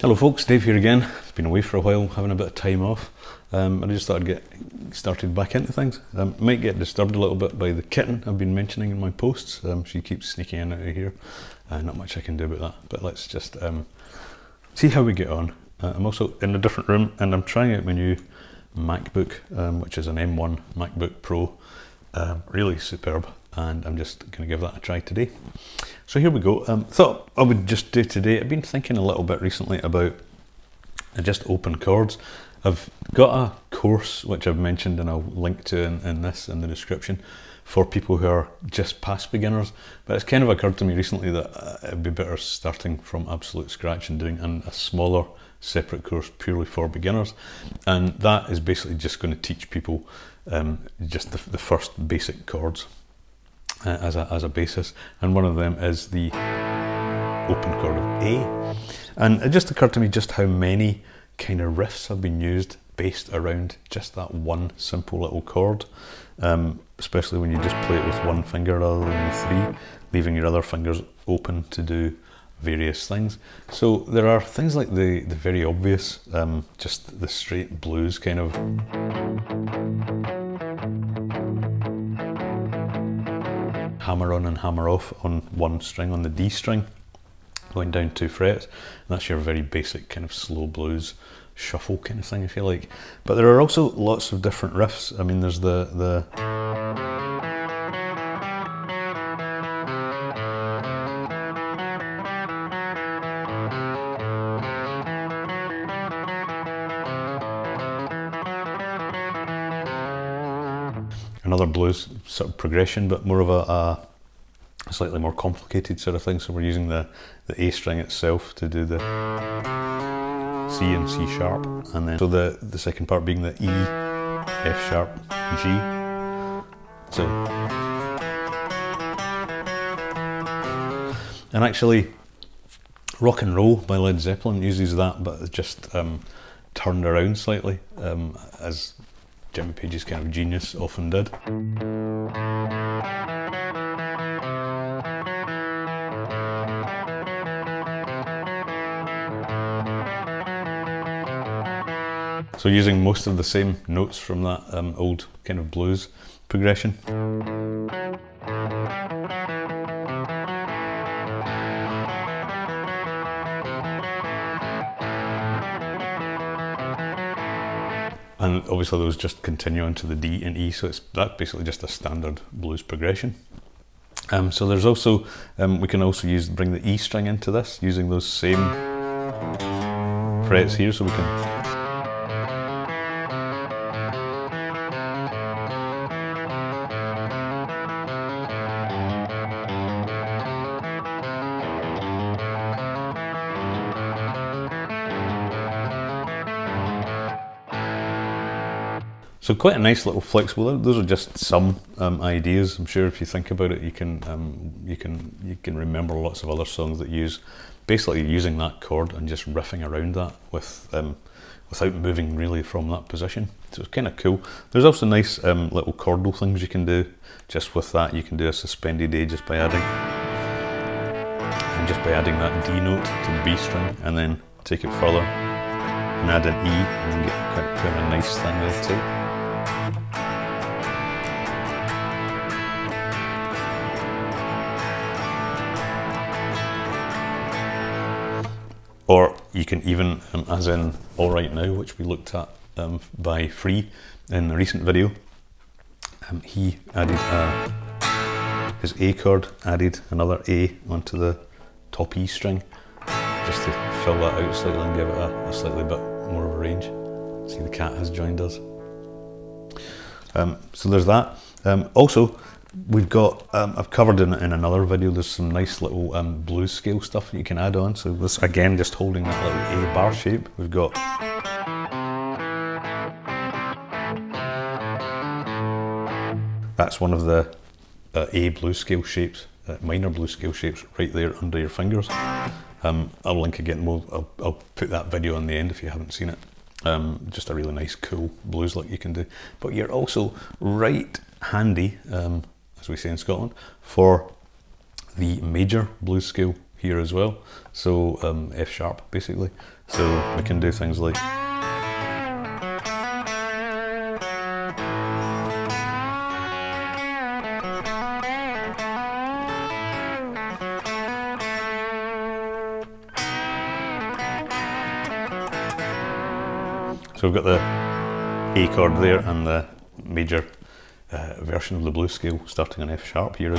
Hello folks, Dave here again. It's been away for a while, having a bit of time off. I just thought I'd get started back into things. Might get disturbed a little bit by the kitten I've been mentioning in my posts. She keeps sneaking in out of here. Not much I can do about that, but let's just see how we get on. I'm also in a different room and I'm trying out my new MacBook, which is an M1 MacBook Pro. Really superb, and I'm just going to give that a try today. So here we go. Thought I would just do today. I've been thinking a little bit recently about just open chords. I've got a course which I've mentioned and I'll link to in the description for people who are just past beginners, but it's kind of occurred to me recently that it'd be better starting from absolute scratch and doing a smaller separate course purely for beginners, and that is basically just going to teach people just the first basic chords as a basis, and one of them is the open chord of A. And it just occurred to me just how many kind of riffs have been used based around just that one simple little chord, especially when you just play it with one finger rather than the three, leaving your other fingers open to do various things. So there are things like the very obvious, just the straight blues kind of hammer on and hammer off on one string, on the D string, going down 2 frets. And that's your very basic kind of slow blues shuffle kind of thing, if you like. But there are also lots of different riffs. I mean, there's the another blues sort of progression, but more of a slightly more complicated sort of thing. So we're using the A string itself to do the C and C sharp, and then so the second part being the E, F sharp, G. So, and actually, Rock and Roll by Led Zeppelin uses that, but it's just turned around slightly, as Jimmy Page's kind of genius often did. So using most of the same notes from that old kind of blues progression. And obviously those just continue on to the D and E, so that's basically just a standard blues progression. So there's also, we can also bring the E string into this, using those same frets here, so we can so quite a nice little flexible. Those are just some ideas. I'm sure if you think about it, you can remember lots of other songs that use basically using that chord and just riffing around that without moving really from that position. So it's kind of cool. There's also nice little chordal things you can do just with that. You can do a suspended A just by adding that D note to the B string, and then take it further and add an E, and then get kind of a nice thing there too. Or you can even, as in All Right Now, which we looked at by Free in a recent video, he added his A chord, added another A onto the top E string, just to fill that out slightly and give it a slightly bit more of a range. See, the cat has joined us. So there's that. Also, we've got, I've covered in another video, there's some nice little blues scale stuff that you can add on. So this, again, just holding that little A bar shape, we've got that's one of the A blues scale shapes, minor blues scale shapes right there under your fingers. I'll link again, I'll put that video on the end if you haven't seen it. Just a really nice cool blues lick you can do. But you're also right handy, as we say in Scotland, for the major blues scale here as well, so F sharp basically. So we can do things like so we've got the A chord there and the major version of the blues scale starting on F sharp here.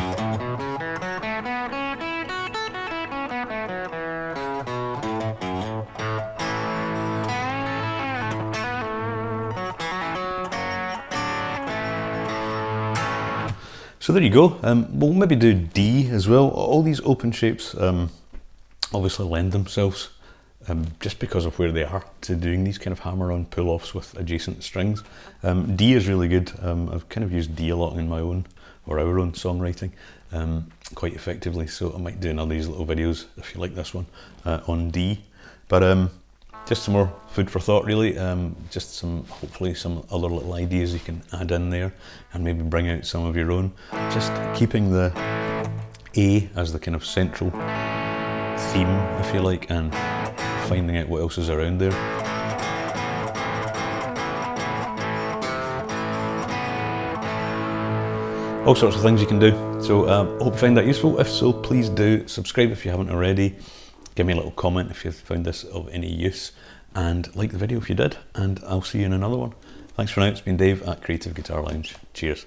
So there you go. We'll maybe do D as well. All these open shapes obviously lend themselves, just because of where they are, to doing these kind of hammer-on pull-offs with adjacent strings. D is really good. I've kind of used D a lot in my own, or our own songwriting, quite effectively, so I might do another of these little videos, if you like this one, on D. But just some more food for thought really, just hopefully some other little ideas you can add in there, and maybe bring out some of your own. Just keeping the A as the kind of central theme, if you like, and finding out what else is around there. All sorts of things you can do. So I hope you find that useful. If so, please do subscribe if you haven't already. Give me a little comment if you found this of any use, and like the video if you did, and I'll see you in another one. Thanks for now. It's been Dave at Creative Guitar Lounge. Cheers.